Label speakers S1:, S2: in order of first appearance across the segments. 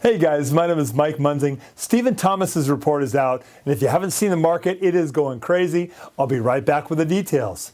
S1: Hey guys, my name is Mike Munzing. Stephen Thomas's report is out, and if you haven't seen the market, it is going crazy. I'll be right back with the details.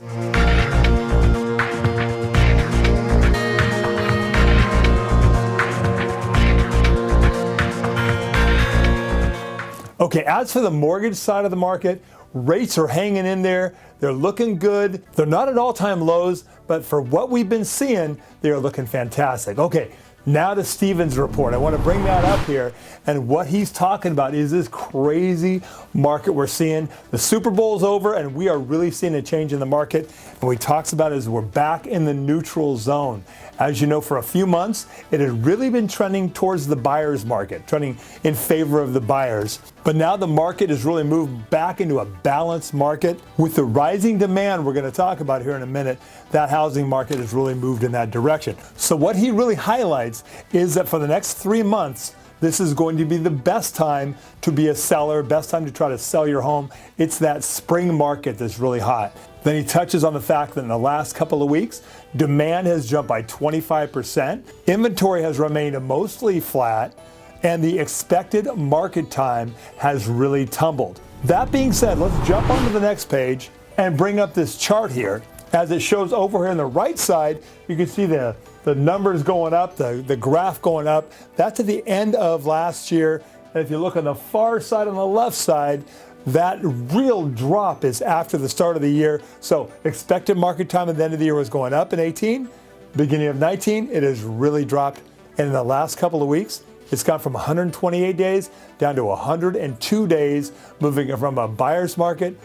S1: Okay, as for the mortgage side of the market, rates are hanging in there. They're looking good. They're not at all-time lows, but for what we've been seeing, they are looking fantastic. Okay. Now to Stephen's report. I want to bring that up here, and what he's talking about is this crazy market we're seeing. The Super Bowl's over, and we are really seeing a change in the market. And what he talks about is we're back in the neutral zone. As you know, for a few months, it had really been trending towards the buyer's market, trending in favor of the buyers. But now the market has really moved back into a balanced market. With the rising demand we're going to talk about here in a minute, that housing market has really moved in that direction. So what he really highlights is that for the next 3 months, this is going to be the best time to be a seller, best time to try to sell your home. It's that spring market that's really hot. Then he touches on the fact that in the last couple of weeks, demand has jumped by 25%, inventory has remained mostly flat, and the expected market time has really tumbled. That being said, let's jump onto the next page and bring up this chart here. As it shows over here on the right side, you can see the numbers going up, the graph going up. That's at the end of last year. And if you look on the far side, on the left side, that real drop is after the start of the year. So expected market time at the end of the year was going up in 18. Beginning of 19, it has really dropped. And in the last couple of weeks, it's gone from 128 days down to 102 days, moving from a buyer's market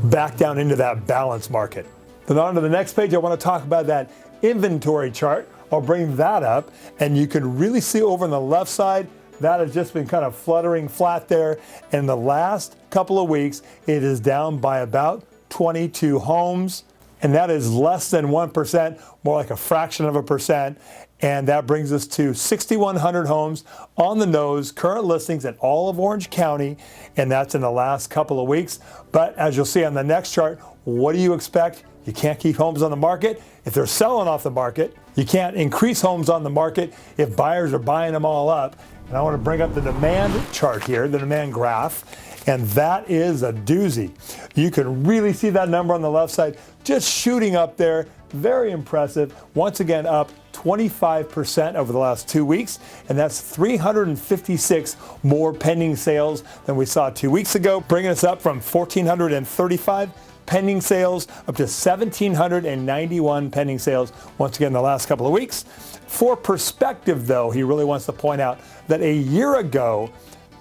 S1: back down into that balanced market. Then on to the next page, I want to talk about that inventory chart. I'll bring that up, and you can really see over on the left side, that has just been kind of fluttering flat there. In the last couple of weeks, it is down by about 22 homes, and that is less than 1%, more like a fraction of a percent. And that brings us to 6,100 homes on the nose, current listings in all of Orange County, and that's in the last couple of weeks. But as you'll see on the next chart, what do you expect? You can't keep homes on the market if they're selling off the market. You can't increase homes on the market if buyers are buying them all up. And I want to bring up the demand chart here, the demand graph, and that is a doozy. You can really see that number on the left side just shooting up there. Very impressive. Once again, up 25% over the last 2 weeks, and that's 356 more pending sales than we saw 2 weeks ago, bringing us up from 1,435 pending sales up to 1,791 pending sales once again in the last couple of weeks. For perspective, though, he really wants to point out that a year ago,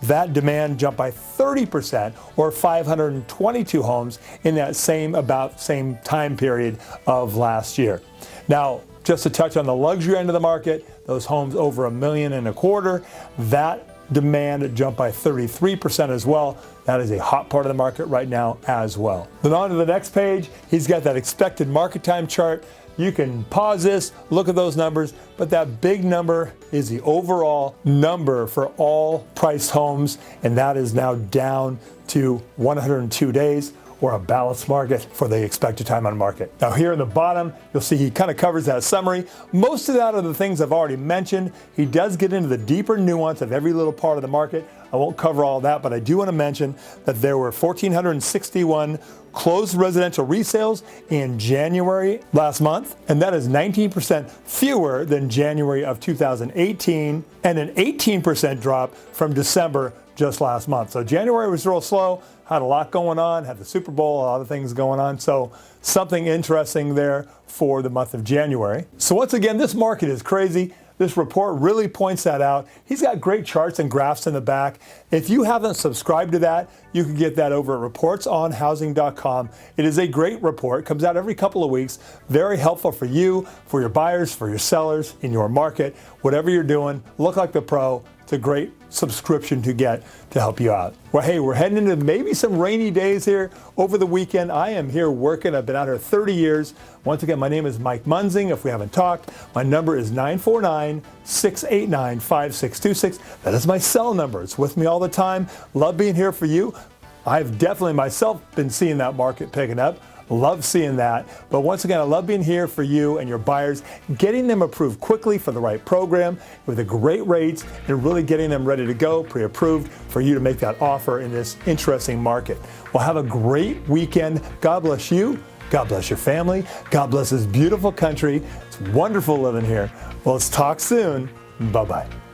S1: that demand jumped by 30%, or 522 homes in that same time period of last year. Now, just to touch on the luxury end of the market, those homes over $1.25 million, that demand jumped by 33% as well. That is a hot part of the market right now as well. Then on to the next page, he's got that expected market time chart. You can pause this, look at those numbers, but that big number is the overall number for all priced homes, and that is now down to 102 days, or a balanced market for the expected time on market. Now here in the bottom, you'll see he kind of covers that summary. Most of that are the things I've already mentioned. He does get into the deeper nuance of every little part of the market. I won't cover all that, but I do want to mention that there were 1,461 closed residential resales in January last month, and that is 19% fewer than January of 2018, and an 18% drop from December just last month. So January was real slow, had a lot going on, had the Super Bowl, a lot of things going on. So something interesting there for the month of January. So once again, this market is crazy. This report really points that out. He's got great charts and graphs in the back. If you haven't subscribed to that, you can get that over at reportsonhousing.com. It is a great report. It comes out every couple of weeks. Very helpful for you, for your buyers, for your sellers, in your market. Whatever you're doing, look like the pro. It's a great subscription to get to help you out. Well, hey, we're heading into maybe some rainy days here over the weekend. I am here working. I've been out here 30 years. Once again, my name is Mike Munzing. If we haven't talked, my number is 949-689-5626. That is my cell number. It's with me all the time. Love being here for you. I've definitely myself been seeing that market picking up. Love seeing that. But once again, I love being here for you and your buyers, getting them approved quickly for the right program with the great rates and really getting them ready to go, pre-approved for you to make that offer in this interesting market. Well, have a great weekend. God bless you. God bless your family. God bless this beautiful country. It's wonderful living here. Well, let's talk soon. Bye-bye.